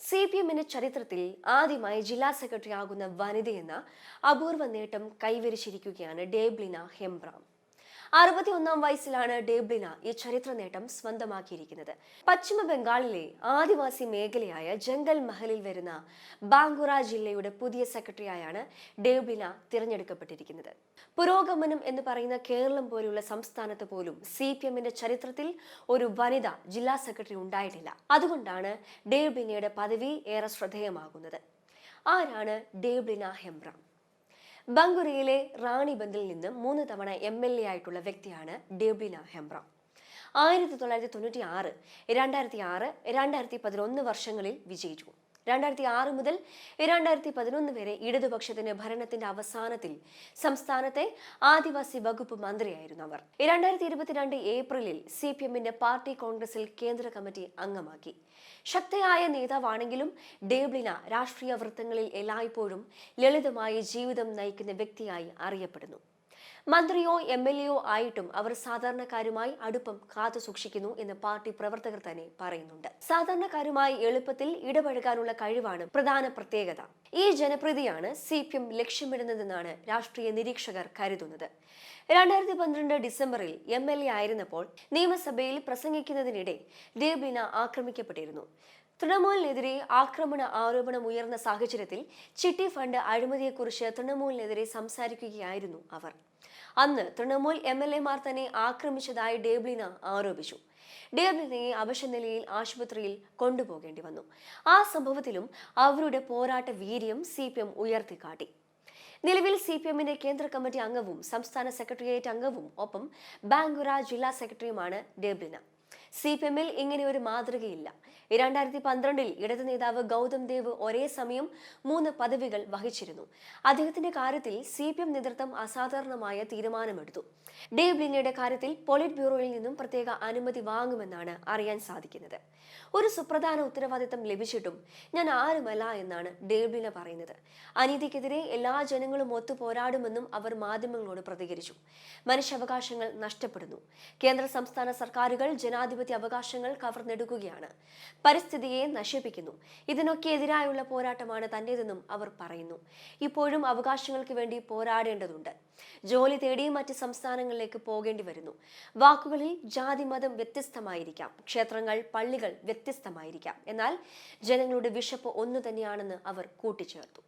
CPMന്റെ ചരിത്രത്തിൽ ആദ്യമായി ജില്ലാ സെക്രട്ടറി ആകുന്ന വനിതയെന്ന അപൂർവ നേട്ടം കൈവരിച്ചിരിക്കുകയാണ് ഡേബ്ലിന ഹെംബ്രാം. 61 വയസ്സിലാണ് ഡേബ്ലിന ഈ ചരിത്ര നേട്ടം സ്വന്തമാക്കിയിരിക്കുന്നത്. പശ്ചിമ ബംഗാളിലെ ആദിവാസി മേഖലയായ ജംഗൽ മഹലിൽ വരുന്ന ബാങ്കുറ ജില്ലയുടെ പുതിയ സെക്രട്ടറിയായാണ് ഡേബ്ലിന തിരഞ്ഞെടുക്കപ്പെട്ടിരിക്കുന്നത്. പുരോഗമനം എന്ന് പറയുന്ന കേരളം പോലുള്ള സംസ്ഥാനത്ത് പോലും CPMന്റെ ചരിത്രത്തിൽ ഒരു വനിത ജില്ലാ സെക്രട്ടറി ഉണ്ടായിട്ടില്ല. അതുകൊണ്ടാണ് ഡേബ്ലിനയുടെ പദവി ഏറെ ശ്രദ്ധേയമാകുന്നത്. ആരാണ് ഡേബ്ലിന ഹെംബ്രാം? ബംഗുരയിലെ റാണിബന്ദിൽ നിന്ന് 3 തവണ MLA ആയിട്ടുള്ള വ്യക്തിയാണ് ഡേബ്ലിന ഹെംബ്രാം. 1996, 2006, 2011 വർഷങ്ങളിൽ വിജയിച്ചു. 2006 മുതൽ 2011 വരെ ഇടതുപക്ഷത്തിന്റെ ഭരണത്തിന്റെ അവസാനത്തിൽ സംസ്ഥാനത്തെ ആദിവാസി വകുപ്പ് മന്ത്രിയായിരുന്നു അവർ. 2022 ഏപ്രിലിൽ CPMന്റെ പാർട്ടി കോൺഗ്രസിൽ കേന്ദ്ര കമ്മിറ്റി അംഗമാക്കി. ശക്തയായ നേതാവാണെങ്കിലും ഡേബ്ലിന രാഷ്ട്രീയ വൃത്തങ്ങളിൽ എല്ലായ്പ്പോഴും ലളിതമായ ജീവിതം നയിക്കുന്ന വ്യക്തിയായി അറിയപ്പെടുന്നു. മന്ത്രിയോ MLA ആയിട്ടും അവർ സാധാരണക്കാരുമായി അടുപ്പം കാത്തു സൂക്ഷിക്കുന്നു എന്ന് പാർട്ടി പ്രവർത്തകർ തന്നെ പറയുന്നുണ്ട്. സാധാരണക്കാരുമായി എളുപ്പത്തിൽ ഇടപഴകാനുള്ള കഴിവാണ് പ്രധാന പ്രത്യേകത. ഈ ജനപ്രീതിയാണ് CPM ലക്ഷ്യമിടുന്നതെന്നാണ് രാഷ്ട്രീയ നിരീക്ഷകർ കരുതുന്നത്. 2012 ഡിസംബറിൽ MLA ആയിരുന്നപ്പോൾ നിയമസഭയിൽ പ്രസംഗിക്കുന്നതിനിടെ ഡേബ്ലിന ആക്രമിക്കപ്പെട്ടിരുന്നു. തൃണമൂലിനെതിരെ ആരോപണം ഉയർന്ന സാഹചര്യത്തിൽ ചിട്ടി ഫണ്ട് അഴിമതിയെക്കുറിച്ച് തൃണമൂലിനെതിരെ സംസാരിക്കുകയായിരുന്നു അവർ. അന്ന് തൃണമൂൽ MLA മാർ തന്നെ ആക്രമിച്ചതായി ഡേബ്ലിന ആരോപിച്ചു. ഡേബ്ലിനയെ അവശനിലയിൽ ആശുപത്രിയിൽ കൊണ്ടുപോകേണ്ടി വന്നു. ആ സംഭവത്തിലും അവരുടെ പോരാട്ട വീര്യം CPM ഉയർത്തിക്കാട്ടി. നിലവിൽ CPMന്റെ കേന്ദ്ര കമ്മിറ്റി അംഗവും സംസ്ഥാന സെക്രട്ടേറിയറ്റ് അംഗവും ഒപ്പം ബാങ്കുറ ജില്ലാ സെക്രട്ടറിയുമാണ് ഡേബ്ലിന. CPMൽ ഇങ്ങനെ ഒരു മാതൃകയില്ല. 2012 ഇടത് നേതാവ് ഗൗതം ദേവ് ഒരേ സമയം 3 പദവികൾ വഹിച്ചിരുന്നു. അദ്ദേഹത്തിന്റെ കാര്യത്തിൽ CPM നേതൃത്വം അസാധാരണമായ തീരുമാനമെടുത്തു. ഡേബ്ലിനയുടെ കാര്യത്തിൽ പോളിറ്റ് ബ്യൂറോയിൽ നിന്നും പ്രത്യേക അനുമതി വാങ്ങുമെന്നാണ് അറിയാൻ സാധിക്കുന്നത്. ഒരു സുപ്രധാന ഉത്തരവാദിത്തം ലഭിച്ചിട്ടും ഞാൻ ആരുമല്ല എന്നാണ് ഡേബ്ലിന പറയുന്നത്. അനീതിക്കെതിരെ എല്ലാ ജനങ്ങളും ഒത്തു പോരാടുമെന്നും അവർ മാധ്യമങ്ങളോട് പ്രതികരിച്ചു. മനുഷ്യാവകാശങ്ങൾ നഷ്ടപ്പെടുന്നു. കേന്ദ്ര സംസ്ഥാന സർക്കാരുകൾ ജനാധിപത്യ അവകാശങ്ങൾ കവർന്നെടുക്കുകയാണ്, പരിസ്ഥിതിയെ നശിപ്പിക്കുന്നു. ഇതിനൊക്കെ എതിരായുള്ള പോരാട്ടമാണ് തന്റേതെന്നും അവർ പറയുന്നു. ഇപ്പോഴും അവകാശങ്ങൾക്ക് വേണ്ടി പോരാടേണ്ടതുണ്ട്. ജോലി തേടി മറ്റ് സംസ്ഥാനങ്ങളിലേക്ക് പോകേണ്ടി വരുന്നു. വാക്കുകളിൽ ജാതി മതം വ്യത്യസ്തമായിരിക്കാം, ക്ഷേത്രങ്ങൾ പള്ളികൾ വ്യത്യസ്തമായിരിക്കാം, എന്നാൽ ജനങ്ങളുടെ വിശപ്പ് ഒന്നു തന്നെയാണെന്ന് അവർ കൂട്ടിച്ചേർത്തു.